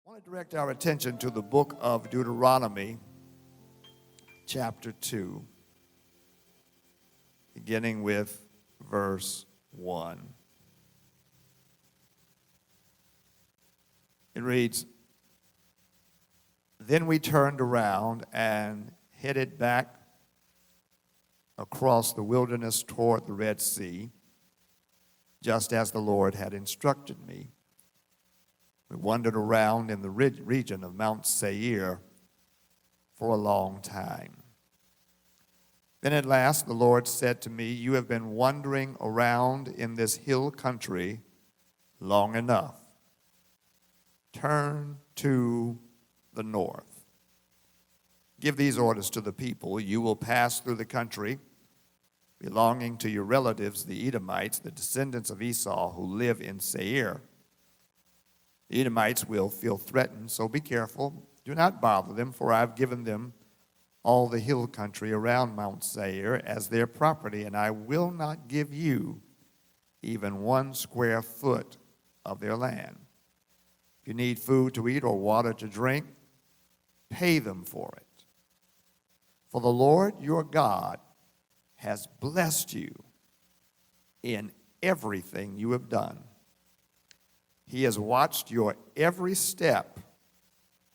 I want to direct our attention to the book of Deuteronomy, chapter 2, beginning with verse 1. It reads, "Then we turned around and headed back across the wilderness toward the Red Sea, just as the Lord had instructed me. We wandered around in the region of Mount Seir for a long time. Then at last the Lord said to me, 'You have been wandering around in this hill country long enough. Turn to the north. Give these orders to the people. You will pass through the country belonging to your relatives, the Edomites, the descendants of Esau who live in Seir. The Edomites will feel threatened, so be careful. Do not bother them, for I've given them all the hill country around Mount Seir as their property, and I will not give you even 1 square foot of their land. If you need food to eat or water to drink, pay them for it. For the Lord your God has blessed you in everything you have done. He has watched your every step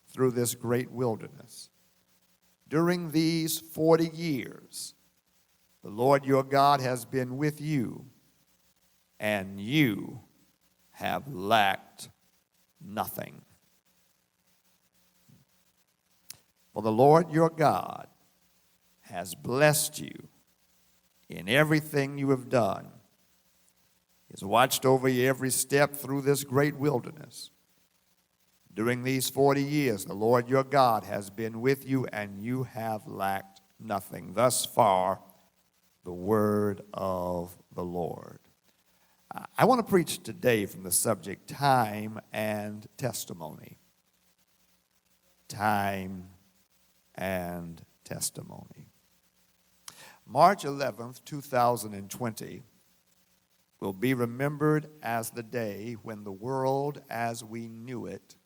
through this great wilderness. During these 40 years, the Lord your God has been with you, and you have lacked nothing. For the Lord your God has blessed you in everything you have done. He has watched over you every step through this great wilderness. During these 40 years, the Lord your God has been with you, and you have lacked nothing." Thus far, the word of the Lord. I want to preach today from the subject, time and testimony. Time and testimony. March 11th, 2020 will be remembered as the day when the world as we knew it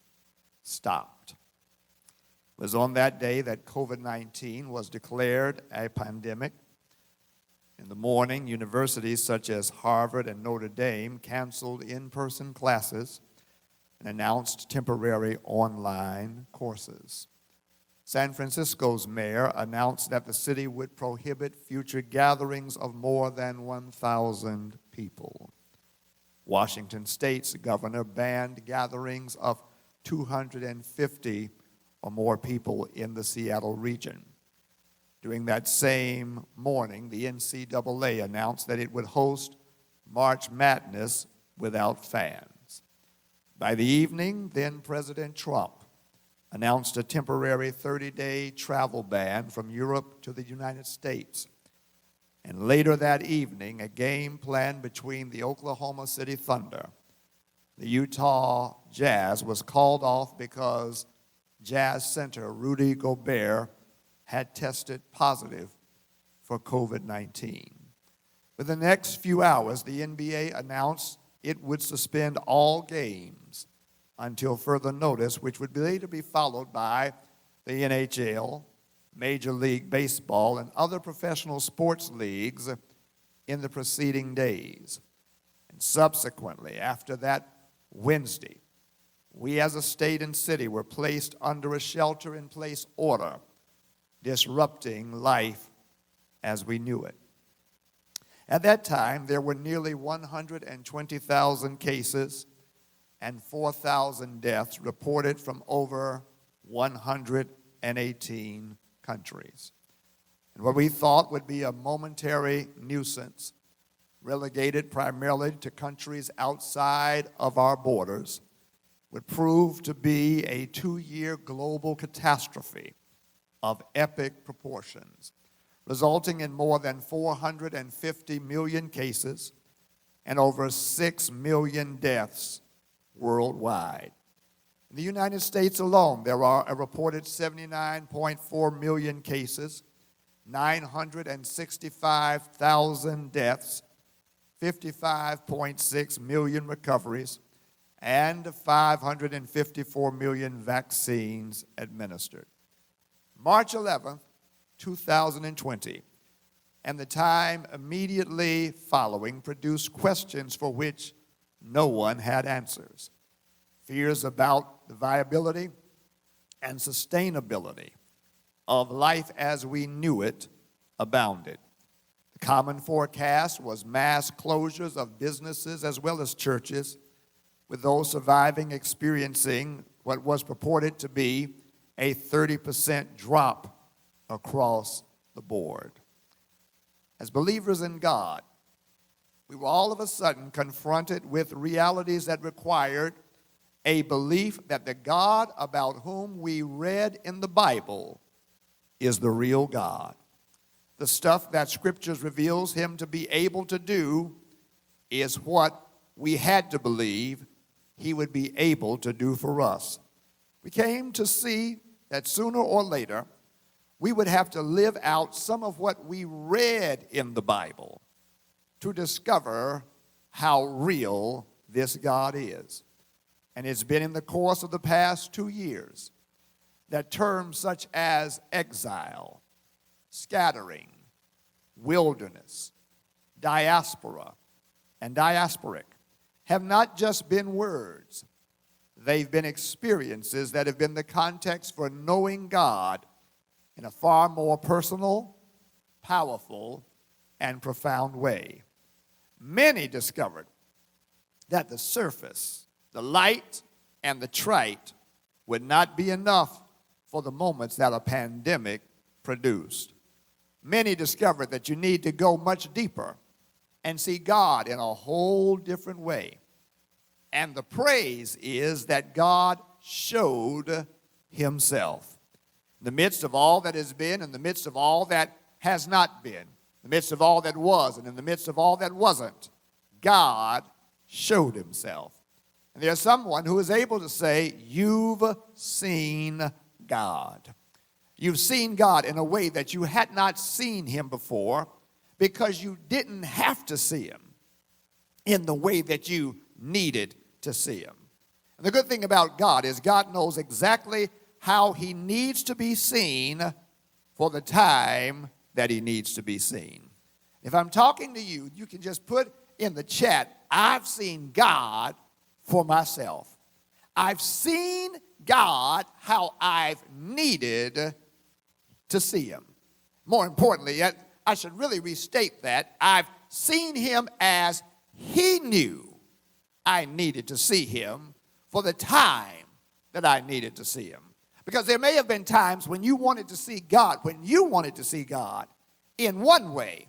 stopped. It was on that day that COVID-19 was declared a pandemic. In the morning, universities such as Harvard and Notre Dame canceled in-person classes and announced temporary online courses. San Francisco's mayor announced that the city would prohibit future gatherings of more than 1,000 people. Washington State's governor banned gatherings of 250 or more people in the Seattle region. During that same morning, the NCAA announced that it would host March Madness without fans. By the evening, then President Trump announced a temporary 30-day travel ban from Europe to the United States. And later that evening, a game planned between the Oklahoma City Thunder, the Utah Jazz, was called off because Jazz center Rudy Gobert had tested positive for COVID-19. Within the next few hours, the NBA announced it would suspend all games until further notice, which would later be followed by the NHL, Major League Baseball, and other professional sports leagues in the preceding days. And subsequently, after that Wednesday, we as a state and city were placed under a shelter-in-place order, disrupting life as we knew it. At that time, there were nearly 120,000 cases and 4,000 deaths reported from over 118 countries. And what we thought would be a momentary nuisance, relegated primarily to countries outside of our borders, would prove to be a 2-year global catastrophe of epic proportions, resulting in more than 450 million cases and over 6 million deaths worldwide. In the United States alone, there are a reported 79.4 million cases, 965,000 deaths, 55.6 million recoveries, and 554 million vaccines administered. March 11th, 2020, and the time immediately following produced questions for which no one had answers. Fears about the viability and sustainability of life as we knew it abounded. The common forecast was mass closures of businesses as well as churches, with those surviving experiencing what was purported to be a 30% drop across the board. As believers in God, we were all of a sudden confronted with realities that required a belief that the God about whom we read in the Bible is the real God. The stuff that Scriptures reveals him to be able to do is what we had to believe he would be able to do for us. We came to see that sooner or later we would have to live out some of what we read in the Bible to discover how real this God is. And it's been in the course of the past 2 years that terms such as exile, scattering, wilderness, diaspora, and diasporic have not just been words. They've been experiences that have been the context for knowing God in a far more personal, powerful, and profound way. Many discovered that the surface, the light, and the trite would not be enough for the moments that a pandemic produced. Many discovered that you need to go much deeper and see God in a whole different way. And the praise is that God showed himself. In the midst of all that has been, in the midst of all that has not been, in the midst of all that was, and in the midst of all that wasn't, God showed himself. And there's someone who is able to say, you've seen God. You've seen God in a way that you had not seen him before because you didn't have to see him in the way that you needed to see him. And the good thing about God is God knows exactly how he needs to be seen for the time that he needs to be seen. If I'm talking to you, you can just put in the chat, I've seen God for myself. I've seen God how I've needed to see him. More importantly, I should really restate that. I've seen him as he knew I needed to see him for the time that I needed to see him. Because there may have been times when you wanted to see God, in one way,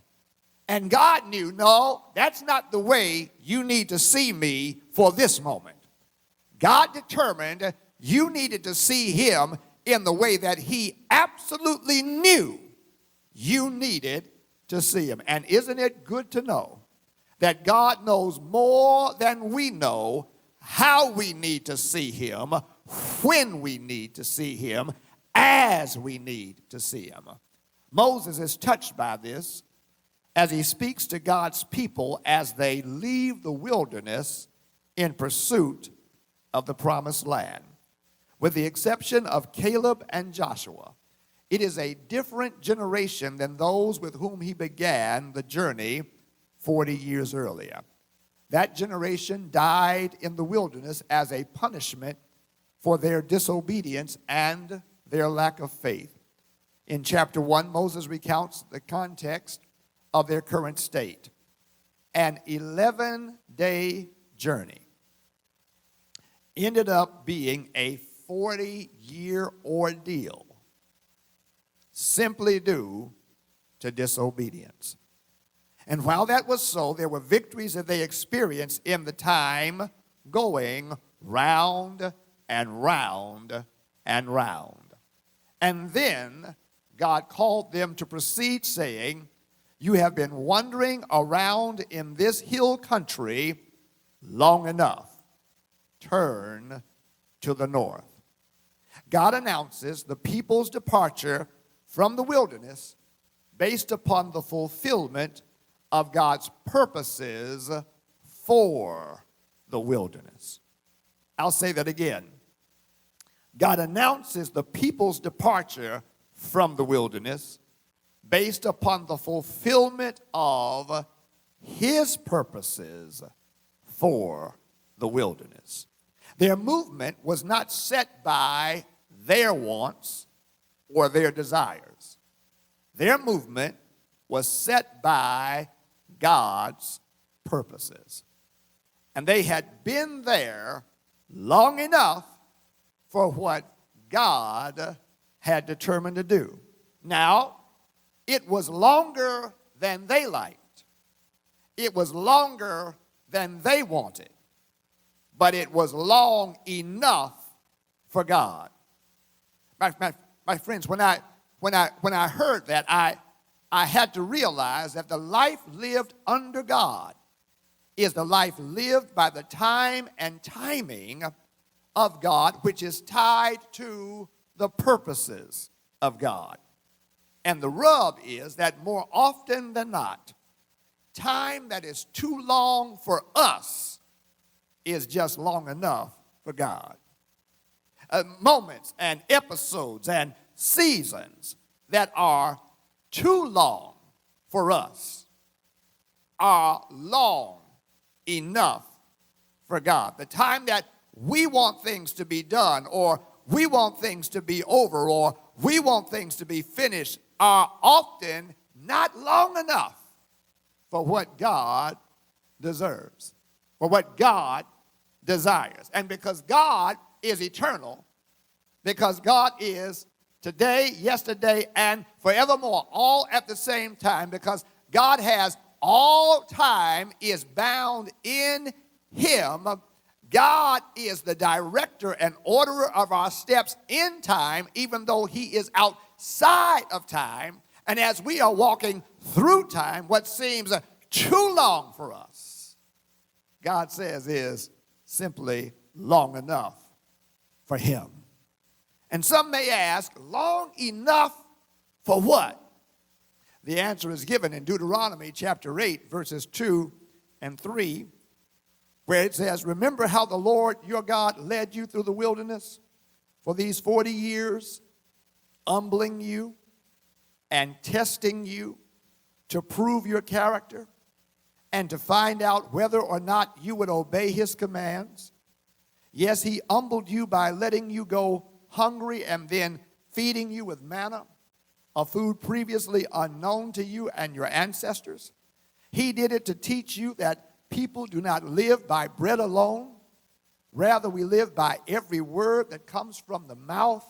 and God knew, no, that's not the way you need to see me for this moment. God determined you needed to see him in the way that he absolutely knew you needed to see him. And isn't it good to know that God knows more than we know how we need to see him, when we need to see him, as we need to see him. Moses is touched by this as he speaks to God's people as they leave the wilderness in pursuit of the promised land. With the exception of Caleb and Joshua, it is a different generation than those with whom he began the journey 40 years earlier. That generation died in the wilderness as a punishment for their disobedience and their lack of faith. In chapter 1, Moses recounts the context of their current state. An 11-day journey ended up being a 40-year ordeal simply due to disobedience. And while that was so, there were victories that they experienced in the time going round and round and round. And then God called them to proceed, saying, you have been wandering around in this hill country long enough. Turn to the north. God announces the people's departure from the wilderness based upon the fulfillment of God's purposes for the wilderness. I'll say that again. God announces the people's departure from the wilderness based upon the fulfillment of his purposes for the wilderness. Their movement was not set by their wants or their desires. Their movement was set by God's purposes. And they had been there long enough for what God had determined to do. Now, it was longer than they liked. It was longer than they wanted. But it was long enough for God. My friends, when I heard that, I had to realize that the life lived under God is the life lived by the time and timing of God, which is tied to the purposes of God. And the rub is that more often than not, time that is too long for us is just long enough for God. Moments and episodes and seasons that are too long for us are long enough for God. The time that we want things to be done, or we want things to be over, or we want things to be finished are often not long enough for what God deserves, for what God desires. And because God is eternal, because God is today, yesterday, and forevermore, all at the same time, because God has all time is bound in him, God is the director and orderer of our steps in time, even though he is outside of time. And as we are walking through time, what seems too long for us, God says is simply long enough for him. And some may ask, long enough for what? The answer is given in Deuteronomy chapter 8, verses 2 and 3, where it says, remember how the Lord your God led you through the wilderness for these 40 years, humbling you and testing you to prove your character and to find out whether or not you would obey his commands. Yes, he humbled you by letting you go hungry and then feeding you with manna, a food previously unknown to you and your ancestors. He did it to teach you that people do not live by bread alone. Rather, we live by every word that comes from the mouth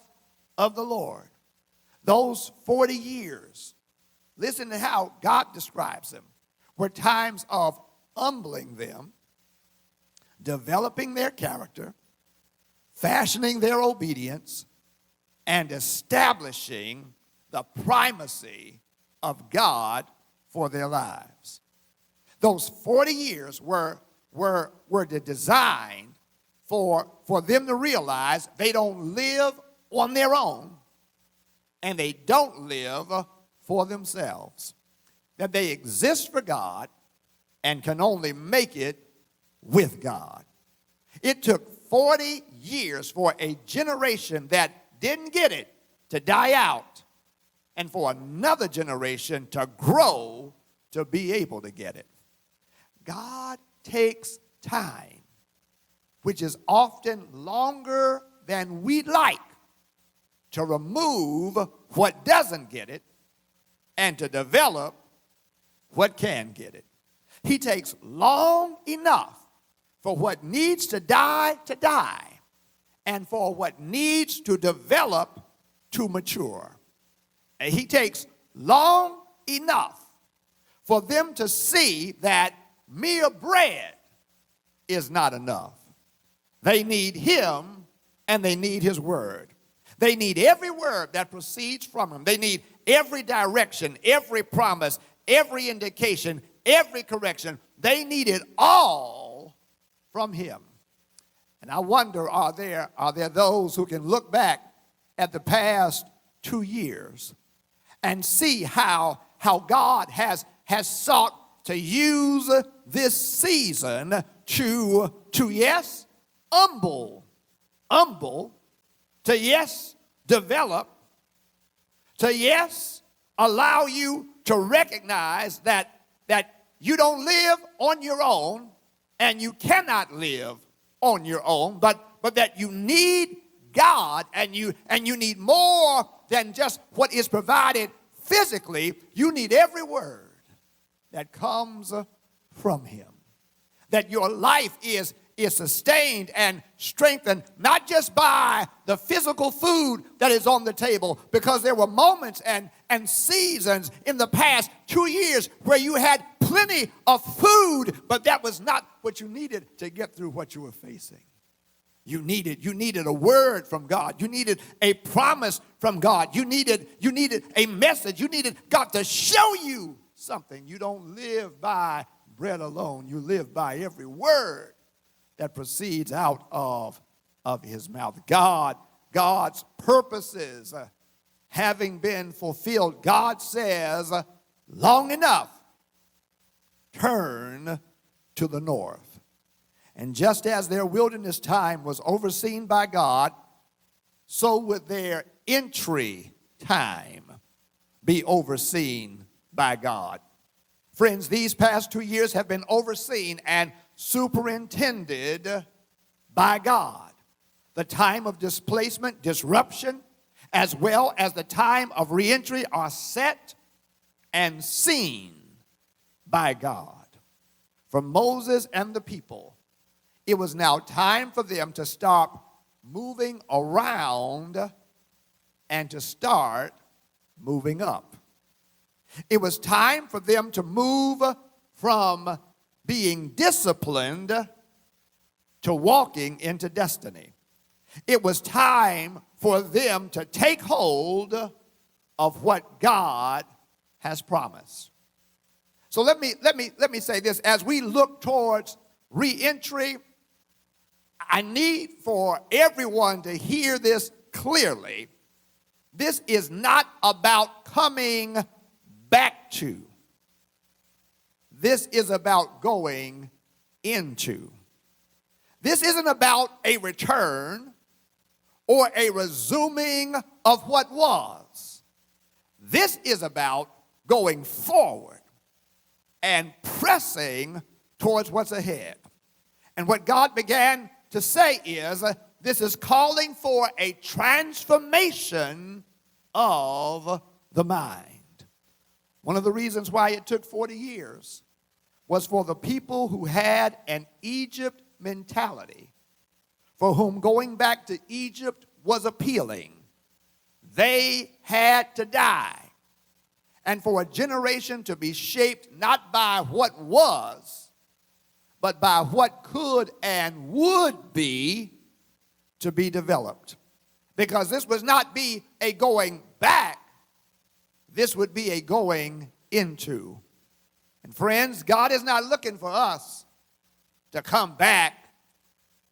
of the Lord. Those 40 years, listen to how God describes them, were times of humbling them, developing their character, fashioning their obedience, and establishing the primacy of God for their lives. Those 40 years were designed for them to realize they don't live on their own and they don't live for themselves. That they exist for God and can only make it with God. It took 40 years for a generation that didn't get it to die out and for another generation to grow to be able to get it. God takes time, which is often longer than we'd like, to remove what doesn't get it and to develop what can get it. He takes long enough for what needs to die, and for what needs to develop to mature. And he takes long enough for them to see that mere bread is not enough. They need him and they need his word. They need every word that proceeds from him. They need every direction, every promise, every indication, every correction. They need it all from him. And I wonder, are there those who can look back at the past 2 years and see how God has sought to use this season to yes, humble, to yes, develop, to yes, allow you to recognize that you don't live on your own and you cannot live on your own, but that you need God and you need more than just what is provided physically. You need every word that comes from him. That your life is sustained and strengthened, not just by the physical food that is on the table, because there were moments and seasons in the past 2 years where you had plenty of food, but that was not what you needed to get through what you were facing. You needed a word from God. You needed a promise from God. You needed a message. You needed God to show you something. You don't live by bread alone. You live by every word that proceeds out of his mouth. God's purposes having been fulfilled, God says, long enough, turn to the north. And just as their wilderness time was overseen by God, so would their entry time be overseen by God. Friends, these past 2 years have been overseen and superintended by God. The time of displacement, disruption, as well as the time of reentry are set and seen by God. For Moses and the people, it was now time for them to stop moving around and to start moving up. It was time for them to move from being disciplined to walking into destiny. It was time for them to take hold of what God has promised. So let me say this. As we look towards reentry, I need for everyone to hear this clearly. This is not about coming back to. This is about going into. This isn't about a return or a resuming of what was. This is about going forward and pressing towards what's ahead. And what God began to say is, this is calling for a transformation of the mind. One of the reasons why it took 40 years was for the people who had an Egypt mentality, for whom going back to Egypt was appealing. They had to die. And for a generation to be shaped not by what was, but by what could and would be to be developed. Because this would not be a going back, this would be a going into. And friends, God is not looking for us to come back,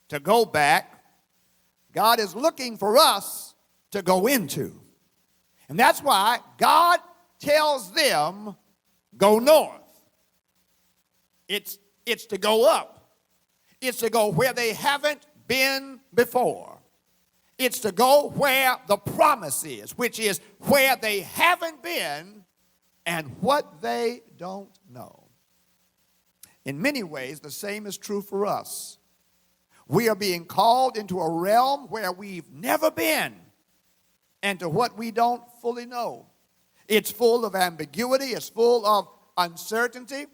to go back. God is looking for us to go into. And that's why God tells them, go north. It's to go up. It's to go where they haven't been before. It's to go where the promise is, which is where they haven't been and what they don't know. In many ways, the same is true for us. We are being called into a realm where we've never been and to what we don't fully know. It's full of ambiguity. It's full of uncertainty.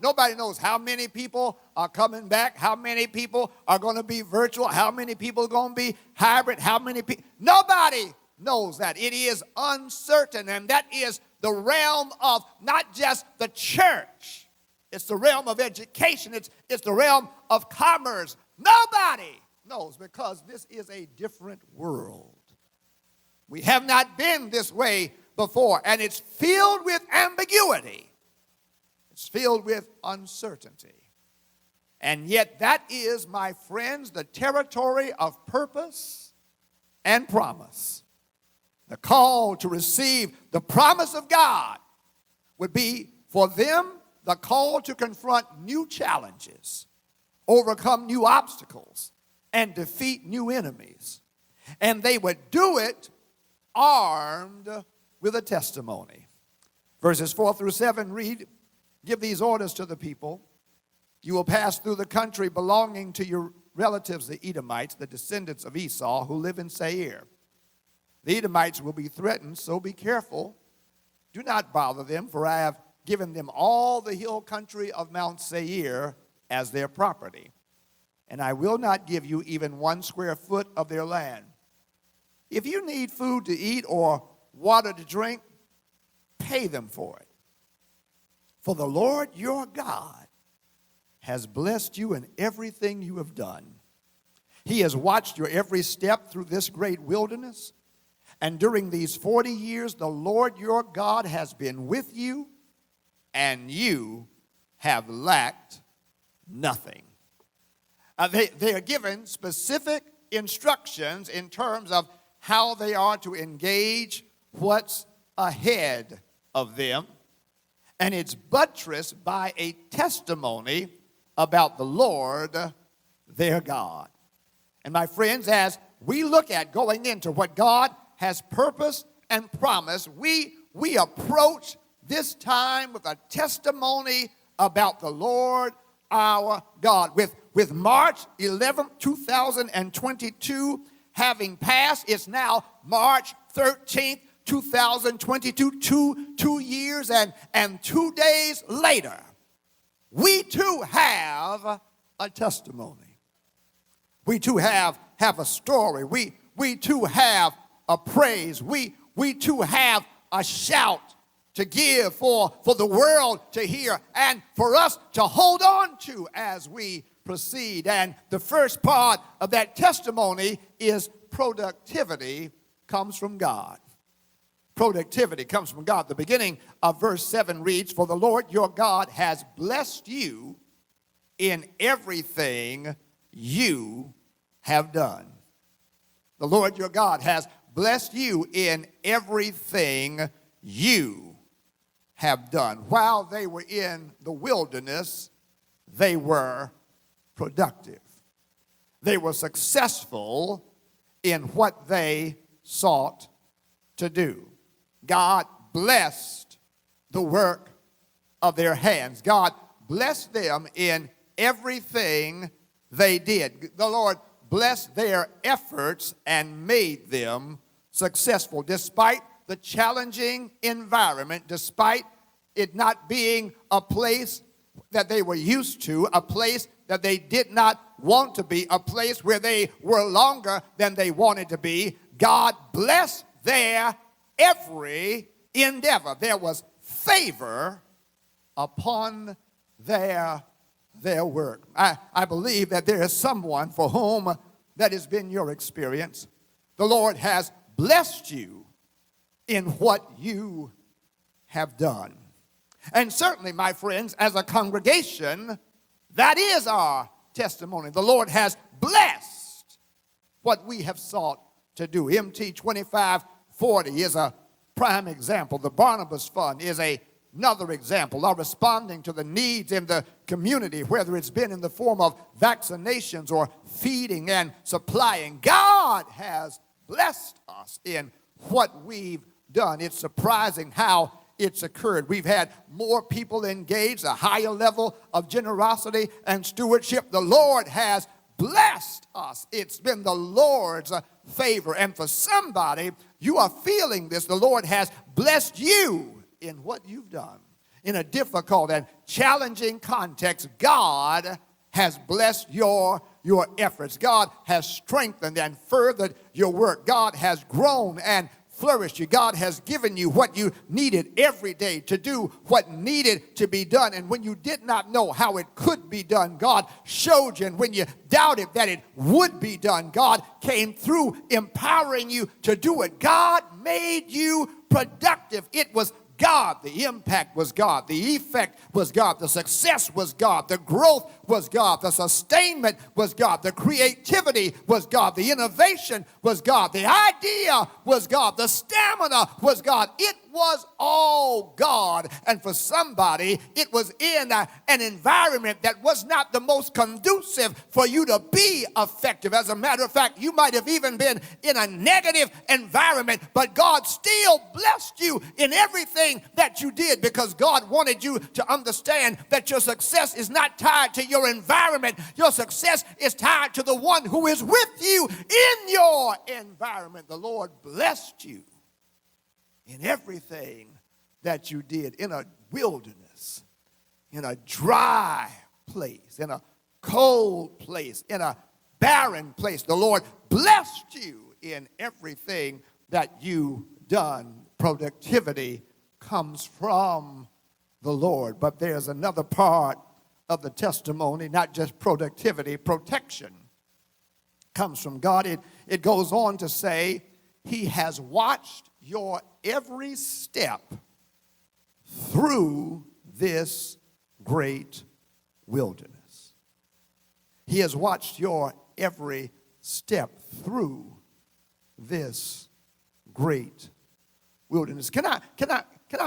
Nobody knows how many people are coming back, how many people are going to be virtual, how many people are going to be hybrid, how many people. Nobody knows that. It is uncertain, and that is the realm of not just the church. It's the realm of education. It's the realm of commerce. Nobody knows, because this is a different world. We have not been this way before, and it's filled with ambiguity. It's filled with uncertainty. And yet that is, my friends, the territory of purpose and promise. The call to receive the promise of God would be for them the call to confront new challenges, overcome new obstacles, and defeat new enemies. And they would do it armed with a testimony. Verses 4 through 7 read, "Give these orders to the people. You will pass through the country belonging to your relatives, the Edomites, the descendants of Esau, who live in Seir. The Edomites will be threatened, so be careful. Do not bother them, for I have given them all the hill country of Mount Seir as their property. And I will not give you even 1 square foot of their land. If you need food to eat or water to drink, pay them for it. For the Lord your God has blessed you in everything you have done. He has watched your every step through this great wilderness. And during these 40 years, the Lord your God has been with you, and you have lacked nothing." They are given specific instructions in terms of how they are to engage what's ahead of them. And it's buttressed by a testimony about the Lord their God. And my friends, as we look at going into what God has purposed and promised, we approach this time with a testimony about the Lord our God. With March 11, 2022 having passed, it's now March 13th, 2022, two years and 2 days later, we too have a testimony. We too have a story. We too have a praise. We too have a shout to give for the world to hear and for us to hold on to as we proceed. And the first part of that testimony is productivity comes from God. Productivity comes from God. The beginning of verse 7 reads, "For the Lord your God has blessed you in everything you have done." The Lord your God has blessed you in everything you have done. While they were in the wilderness, they were productive. They were successful in what they sought to do. God blessed the work of their hands. God blessed them in everything they did. The Lord blessed their efforts and made them successful. Despite the challenging environment, despite it not being a place that they were used to, a place that they did not want to be, a place where they were longer than they wanted to be, God blessed their every endeavor. There was favor upon their work. I believe that there is someone for whom that has been your experience. The Lord has blessed you in what you have done. And certainly, my friends, as a congregation, that is our testimony. The Lord has blessed what we have sought to do. MT 2540 is a prime example. The Barnabas Fund is another example of responding to the needs in the community, whether it's been in the form of vaccinations or feeding and supplying. God has blessed us in what we've done. It's surprising how it's occurred. We've had more people engaged, a higher level of generosity and stewardship. The Lord has blessed us. It's been the Lord's favor. And for somebody, you are feeling this. The Lord has blessed you in what you've done. In a difficult and challenging context, God has blessed your efforts. God has strengthened and furthered your work. God has grown and flourished you. God has given you what you needed every day to do what needed to be done. And when you did not know how it could be done, God showed you. And when you doubted that it would be done, God came through empowering you to do it. God made you productive. It was God. The impact was God. The effect was God. The success was God. The growth was God. The sustainment was God. The creativity was God. The innovation was God. The idea was God. The stamina was God. It was all God. And for somebody, it was in an environment that was not the most conducive for you to be effective. As a matter of fact, you might have even been in a negative environment, but God still blessed you in everything that you did, because God wanted you to understand that your success is not tied to your environment. Your success is tied to the one who is with you in your environment. The Lord blessed you in everything that you did, in a wilderness, in a dry place, in a cold place, in a barren place. The Lord blessed you in everything that you done. Productivity comes from the Lord. But there's another part of the testimony, not just productivity, protection comes from God. It goes on to say, He has watched your every step through this great wilderness. He has watched your every step through this great wilderness. Can I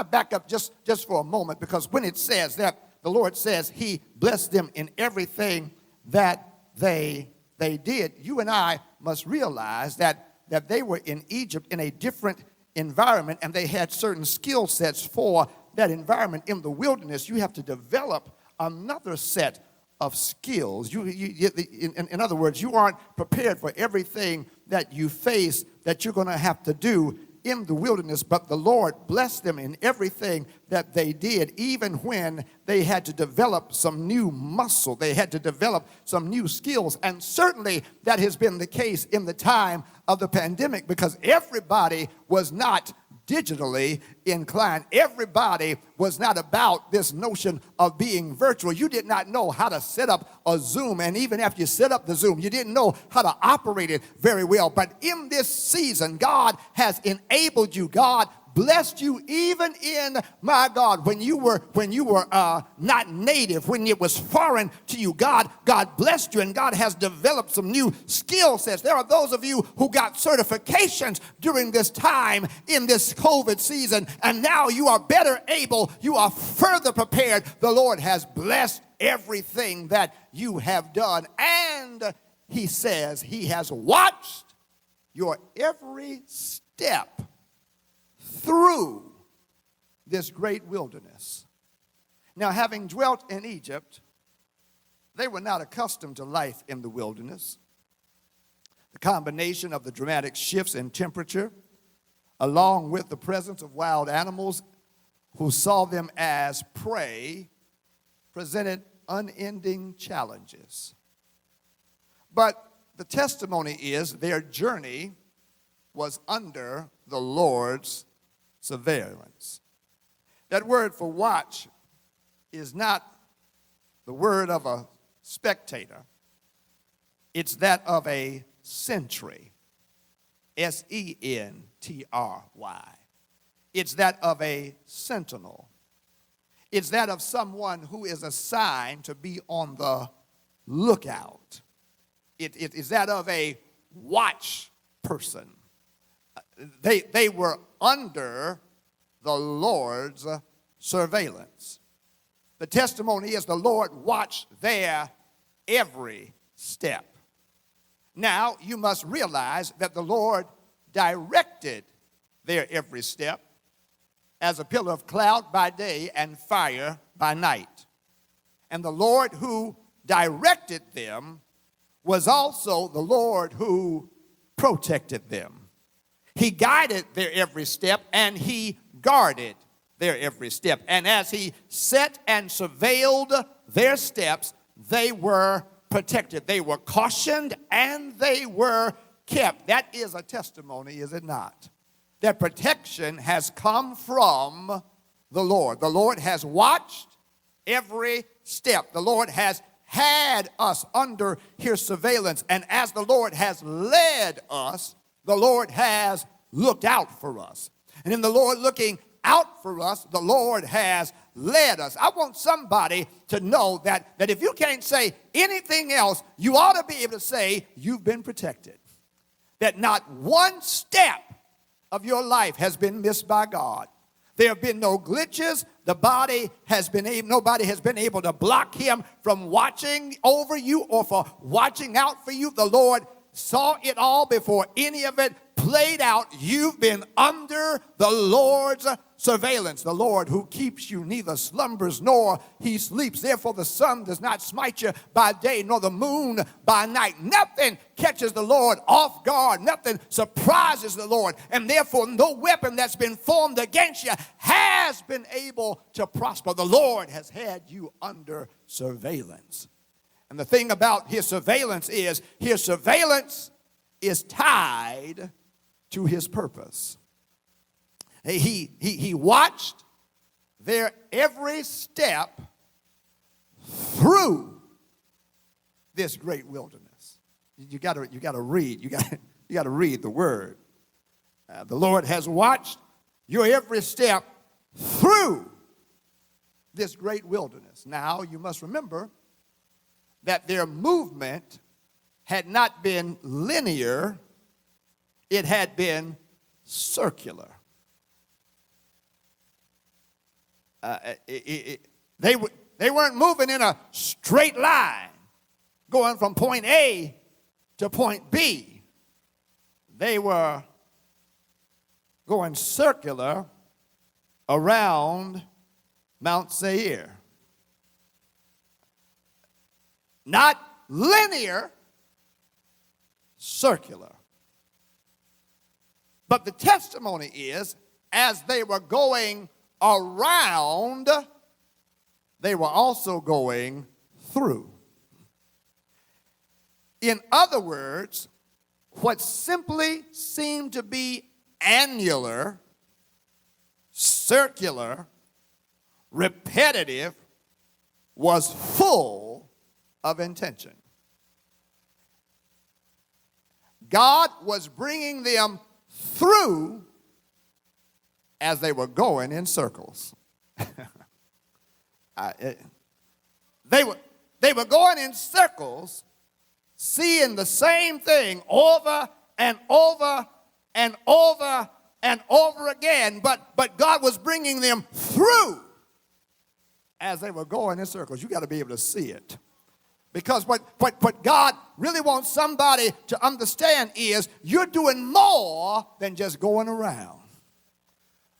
back up just for a moment? Because when it says that the Lord says He blessed them in everything that they did, you and I must realize that they were in Egypt in a different environment, and they had certain skill sets for that environment. In the wilderness, you have to develop another set of skills. In other words, you aren't prepared for everything that you face that you're going to have to do in the wilderness, but the Lord blessed them in everything that they did, even when they had to develop some new muscle. They had to develop some new skills. And certainly that has been the case in the time of the pandemic, because everybody was not digitally inclined. Everybody was not about this notion of being virtual. You did not know how to set up a Zoom, and even after you set up the Zoom, you didn't know how to operate it very well. But in this season, God has enabled you. God blessed you even in, my God, when you were not native, when it was foreign to you. God blessed you, and God has developed some new skill sets. There are those of you who got certifications during this time in this COVID season, and now you are better able, you are further prepared. The Lord has blessed everything that you have done, and He says He has watched your every step through this great wilderness. Now, having dwelt in Egypt, they were not accustomed to life in the wilderness. The combination of the dramatic shifts in temperature, along with the presence of wild animals who saw them as prey, presented unending challenges. But the testimony is their journey was under the Lord's surveillance. That word for watch is not the word of a spectator. It's that of a sentry. S-E-N-T-R-Y. It's that of a sentinel. It's that of someone who is assigned to be on the lookout. It is that of a watch person. They were under the Lord's surveillance. The testimony is the Lord watched their every step. Now, you must realize that the Lord directed their every step as a pillar of cloud by day and fire by night. And the Lord who directed them was also the Lord who protected them. He guided their every step, and He guarded their every step. And as He set and surveilled their steps, they were protected. They were cautioned, and they were kept. That is a testimony, is it not? That protection has come from the Lord. The Lord has watched every step. The Lord has had us under His surveillance. And as the Lord has led us, the Lord has looked out for us. And in the Lord looking out for us, the Lord has led us. I want somebody to know that if you can't say anything else, you ought to be able to say you've been protected. That not one step of your life has been missed by God. There have been no glitches. Nobody has been able to block him from watching over you or for watching out for you. The Lord saw it all before any of it played out. You've been under the Lord's surveillance. The Lord who keeps you neither slumbers nor he sleeps. Therefore the sun does not smite you by day nor the moon by night. Nothing catches the Lord off guard. Nothing surprises the Lord. And therefore no weapon that's been formed against you has been able to prosper. The Lord has had you under surveillance. And the thing about his surveillance is tied to his purpose. He watched their every step through this great wilderness. You got to read. You got to read the word. The Lord has watched your every step through this great wilderness. Now you must remember that their movement had not been linear, it had been circular. They weren't moving in a straight line, going from point A to point B. They were going circular around Mount Seir. Not linear, circular. But the testimony is, as they were going around, they were also going through. In other words, what simply seemed to be annular, circular, repetitive, was full of intention. God was bringing them through as they were going in circles. They were going in circles, seeing the same thing over and over and over and over again, but God was bringing them through as they were going in circles. You got to be able to see it. Because what God really wants somebody to understand is you're doing more than just going around.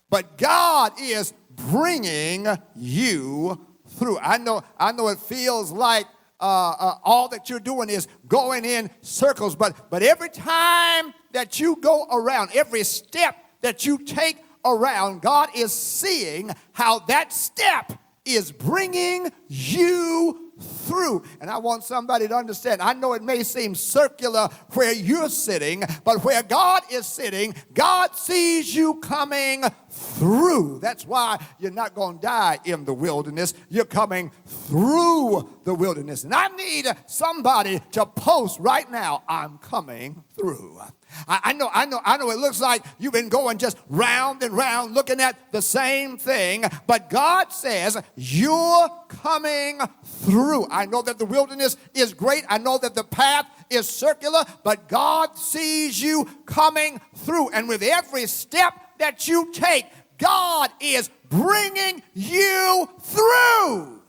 But God is bringing you through. I know it feels like all that you're doing is going in circles, but every time that you go around, every step that you take around, God is seeing how that step is bringing you through. And I want somebody to understand, I know it may seem circular where you're sitting, but where God is sitting, God sees you coming through. That's why you're not going to die in the wilderness. You're coming through the wilderness. And I need somebody to post right now, I'm coming through. I know it looks like you've been going just round and round looking at the same thing, but God says you're coming through. I know that the wilderness is great. I know that the path is circular, but God sees you coming through. And with every step that you take, God is bringing you through.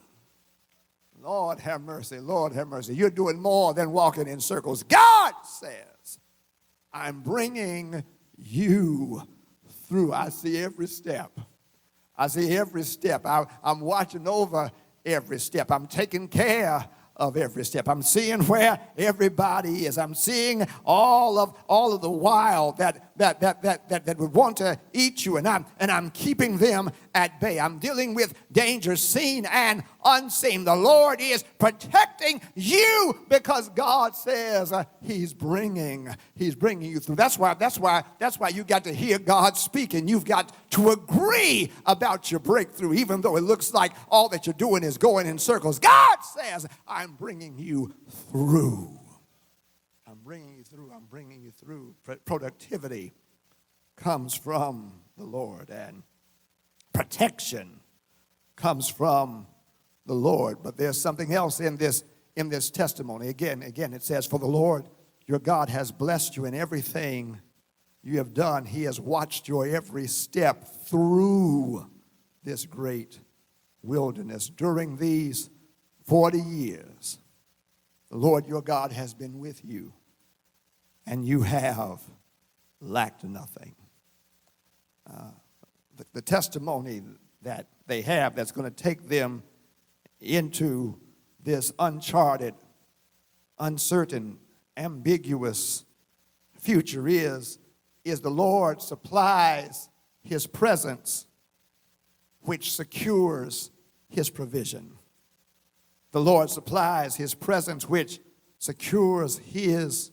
Lord have mercy, Lord have mercy. You're doing more than walking in circles. God says, I'm bringing you through. I see every step. I see every step. I'm watching over every step. I'm taking care of every step. I'm seeing where everybody is. I'm seeing all of the wild that would want to eat you, and I'm keeping them at bay. I'm dealing with danger seen and unseen. The Lord is protecting you because God says He's bringing you through. That's why you got to hear God speak, and you've got to agree about your breakthrough, even though it looks like all that you're doing is going in circles. God says, I'm bringing you through. I'm bringing you through. I'm bringing you through. Productivity comes from the Lord, and protection comes from the Lord. But there's something else in this testimony. Again, it says, for the Lord your God has blessed you in everything you have done. He has watched your every step through this great wilderness. During these 40 years, the Lord your God has been with you, and you have lacked nothing. The testimony that they have that's going to take them into this uncharted, uncertain, ambiguous future is the Lord supplies his presence, which secures his provision. The Lord supplies his presence, which secures his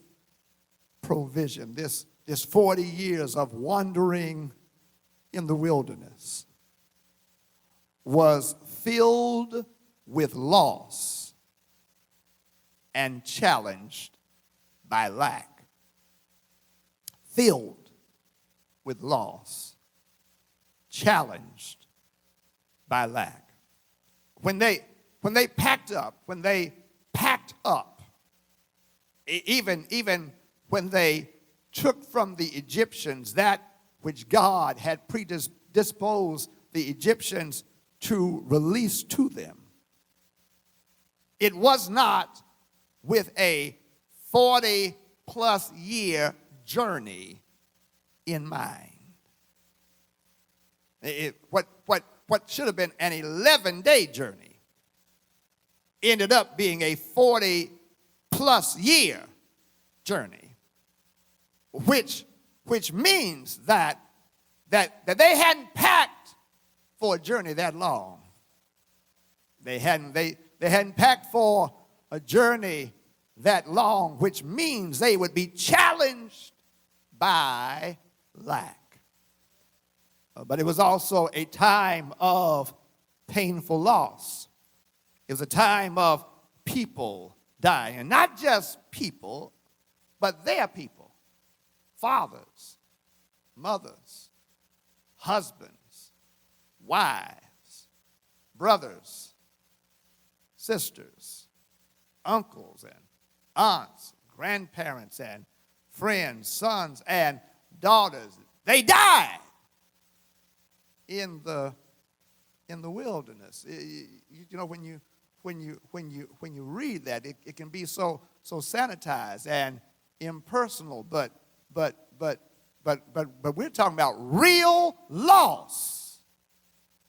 provision. This 40 years of wandering in the wilderness was filled with loss and challenged by lack. Filled with loss, challenged by lack. When they packed up, even when they took from the Egyptians that which God had predisposed the Egyptians to release to them, it was not with a 40-plus year journey in mind. What should have been an 11-day journey ended up being a 40-plus year journey, which means that they hadn't packed for a journey that long. They hadn't packed for a journey that long, which means they would be challenged by lack. But it was also a time of painful loss. It was a time of people dying, and not just people, but their people. Fathers, mothers, husbands, wives, brothers, sisters, uncles, and aunts, grandparents, and friends, sons, and daughters. They died in the wilderness. You know, when you read that, it can be so sanitized and impersonal, but we're talking about real loss,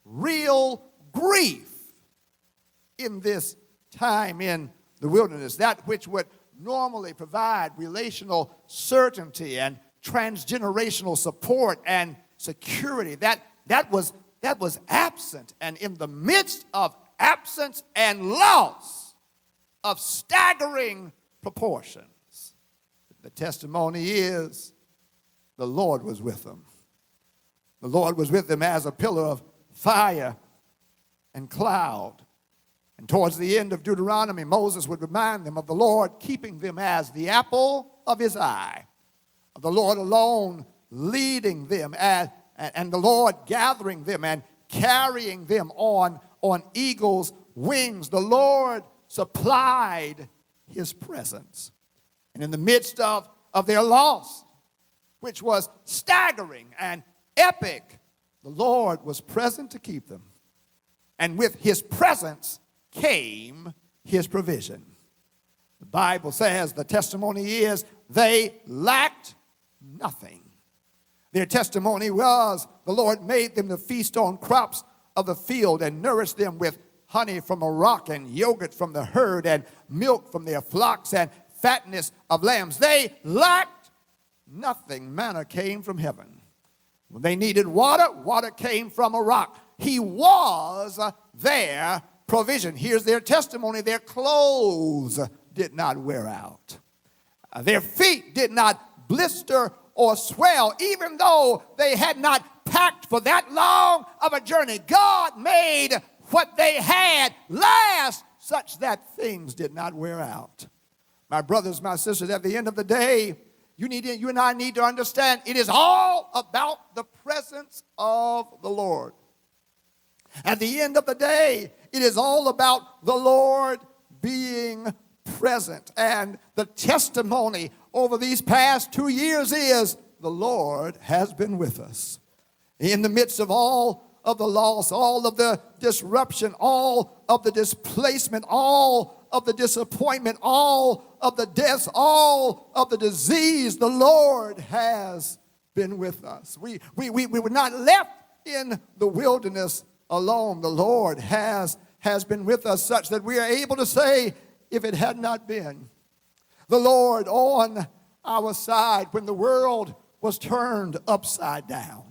real grief in this time in the wilderness. That which would normally provide relational certainty and transgenerational support and security, that was absent. And in the midst of absence and loss of staggering proportions, the testimony is the Lord was with them. The Lord was with them as a pillar of fire and cloud. And towards the end of Deuteronomy, Moses would remind them of the Lord keeping them as the apple of his eye, of the Lord alone leading them, and the Lord gathering them and carrying them on eagle's wings. The Lord supplied his presence. And in the midst of their loss, which was staggering and epic, the Lord was present to keep them. And with his presence came his provision. The Bible says, the testimony is, they lacked nothing. Their testimony was, the Lord made them to feast on crops of the field and nourished them with honey from a rock and yogurt from the herd and milk from their flocks and fatness of lambs. They lacked nothing. Manna came from heaven. When they needed water, water came from a rock. He was their provision. Here's their testimony. Their clothes did not wear out. Their feet did not blister or swell, even though they had not packed for that long of a journey. God made what they had last such that things did not wear out. My brothers, my sisters, at the end of the day, you and I need to understand it is all about the presence of the Lord. At the end of the day, it is all about the Lord being present. And the testimony over these past 2 years is the Lord has been with us. In the midst of all of the loss, all of the disruption, all of the displacement, all of the disappointment, all of the deaths, all of the disease, the Lord has been with us. We were not left in the wilderness alone. The Lord has been with us such that we are able to say, if it had not been the Lord on our side when the world was turned upside down,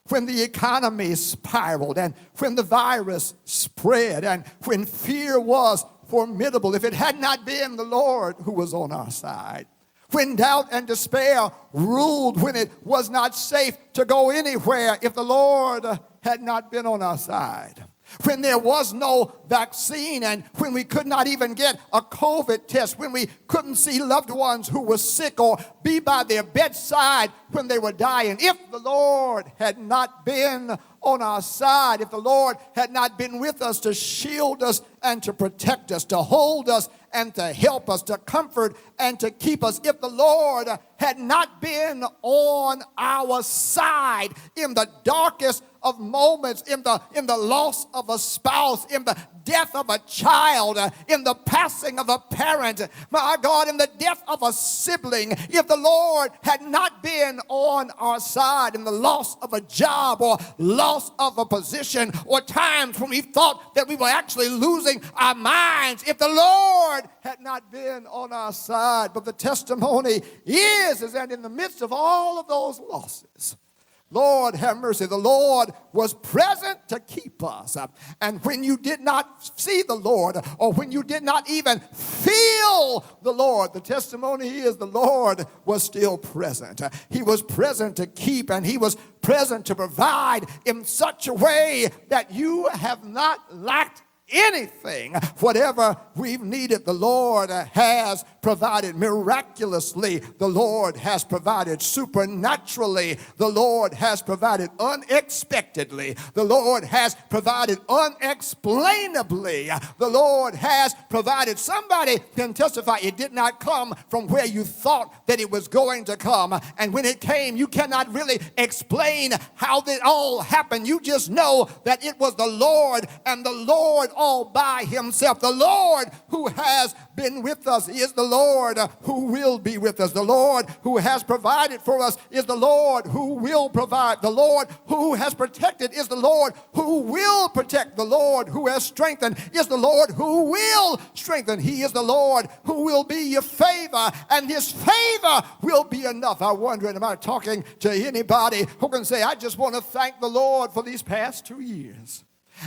when the economy spiraled, and when the virus spread, and when fear was formidable, if it had not been the Lord who was on our side, when doubt and despair ruled, when it was not safe to go anywhere, if the Lord had not been on our side, when there was no vaccine, and when we could not even get a COVID test, when we couldn't see loved ones who were sick or be by their bedside when they were dying, if the Lord had not been on our side, if the Lord had not been with us to shield us and to protect us, to hold us and to help us, to comfort and to keep us, if the Lord had not been on our side in the darkest of moments, in the loss of a spouse, in the death of a child, in the passing of a parent, my God, in the death of a sibling, if the Lord had not been on our side in the loss of a job or loss of a position, or times when we thought that we were actually losing our minds, if the Lord had not been on our side. But the testimony is that in the midst of all of those losses, Lord have mercy, the Lord was present to keep us. And when you did not see the Lord, or when you did not even feel the Lord, the testimony is the Lord was still present. He was present to keep, and He was present to provide in such a way that you have not lacked anything. Whatever we've needed, the Lord has provided miraculously. The Lord has provided supernaturally. The Lord has provided unexpectedly. The Lord has provided unexplainably. The Lord has provided. Somebody can testify it did not come from where you thought that it was going to come. And when it came, you cannot really explain how it all happened. You just know that it was the Lord, and the Lord all by Himself. The Lord who has been with us is the Lord who will be with us. The Lord who has provided for us is the Lord who will provide. The Lord who has protected is the Lord who will protect. The Lord who has strengthened is the Lord who will strengthen. He is the Lord who will be your favor, and His favor will be enough. I wonder, am I talking to anybody who can say, I just want to thank the Lord for these past 2 years.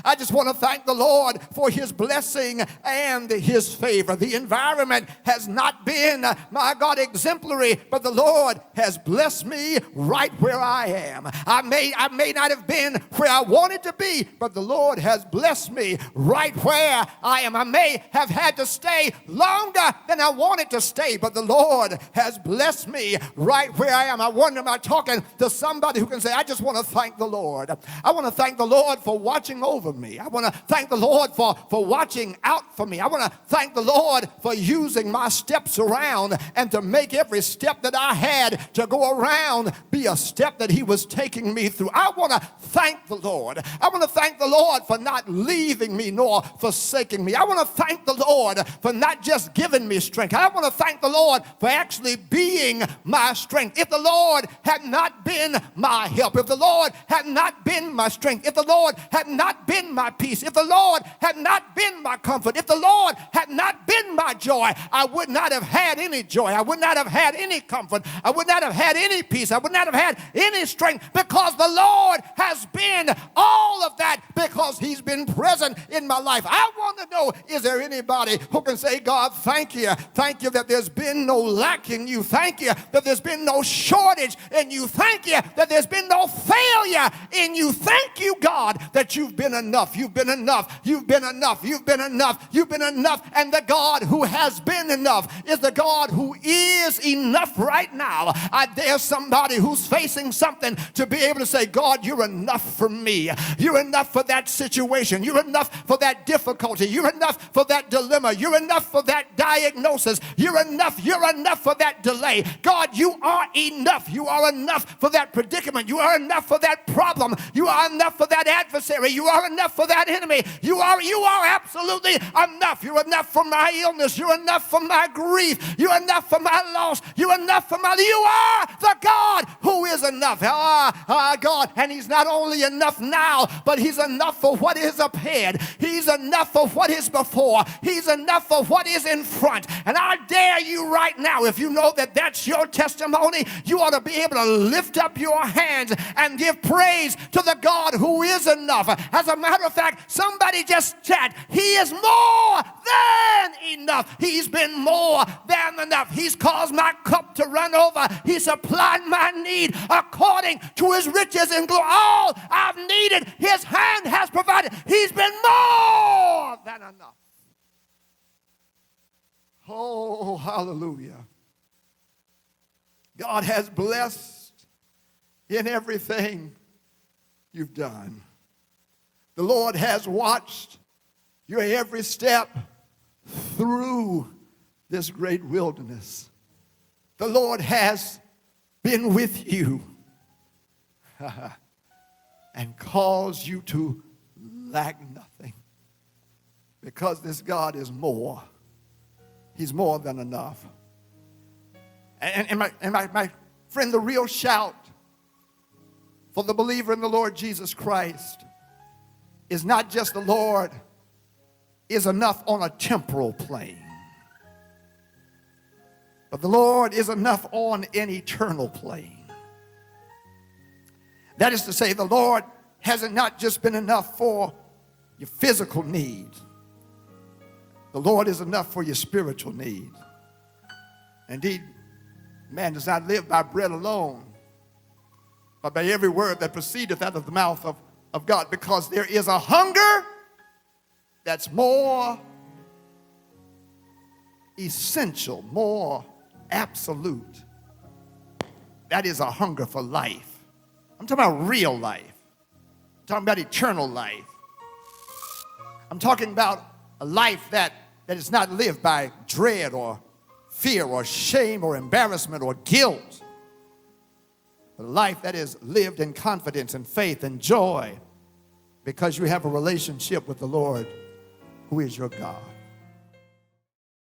I just want to thank the Lord for His blessing and His favor. The environment has not been, my God, exemplary, but the Lord has blessed me right where I am. I may not have been where I wanted to be, but the Lord has blessed me right where I am. I may have had to stay longer than I wanted to stay, but the Lord has blessed me right where I am. I wonder, am I talking to somebody who can say, I just want to thank the Lord. I want to thank the Lord for watching over me. I want to thank the Lord for watching out for me. I want to thank the Lord for using my steps around and to make every step that I had to go around be a step that He was taking me through. I want to thank the Lord. I want to thank the Lord for not leaving me nor forsaking me. I want to thank the Lord for not just giving me strength. I want to thank the Lord for actually being my strength. If the Lord had not been my help, if the Lord had not been my strength, if the Lord had not been my peace, if the Lord had not been my comfort, if the Lord had not been my joy, I would not have had any joy. I would not have had any comfort. I would not have had any peace. I would not have had any strength, because the Lord has been all of that, because He's been present in my life. I want to know, is there anybody who can say, God, thank you. Thank you that there's been no lack in you. Thank you that there's been no shortage in you. Thank you that there's been no failure in you. Thank you, God, that you've been enough. You've been enough. You've been enough. You've been enough. You've been enough. And the God who has been enough is the God who is enough right now. I dare somebody who's facing something to be able to say, God, you're enough for me. You're enough for that situation. You're enough for that difficulty. You're enough for that dilemma. You're enough for that diagnosis. You're enough. You're enough for that delay. God, you are enough. You are enough for that predicament. You are enough for that problem. You are enough for that adversary. You are enough for that enemy. You are absolutely enough. You're enough for my illness. You're enough for my grief. You're enough for my loss. You're enough for my, you are the God who is enough. God. And he's not only enough now, but he's enough for what is up ahead. He's enough for what is before. He's enough for what is in front. And I dare you right now, if you know that that's your testimony, you ought to be able to lift up your hands and give praise to the God who is enough. As a matter of fact, somebody just chat. He is more than enough. He's been more than enough. He's caused my cup to run over. He supplied my need according to his riches and glory. All I've needed, his hand has provided. He's been more than enough. Oh, hallelujah. God has blessed in everything you've done. The Lord has watched your every step through this great wilderness. The Lord has been with you and caused you to lack nothing, because this God is more. He's more than enough. And my friend, the real shout for the believer in the Lord Jesus Christ is not just the Lord is enough on a temporal plane, but the Lord is enough on an eternal plane. That is to say, the Lord hasn't not just been enough for your physical need. The Lord is enough for your spiritual need. Indeed, man does not live by bread alone, but by every word that proceedeth out of the mouth of God, because there is a hunger that's more essential, more absolute. That is a hunger for life. I'm talking about real life. I'm talking about eternal life. I'm talking about a life that is not lived by dread or fear or shame or embarrassment or guilt, but a life that is lived in confidence and faith and joy, because you have a relationship with the Lord who is your God.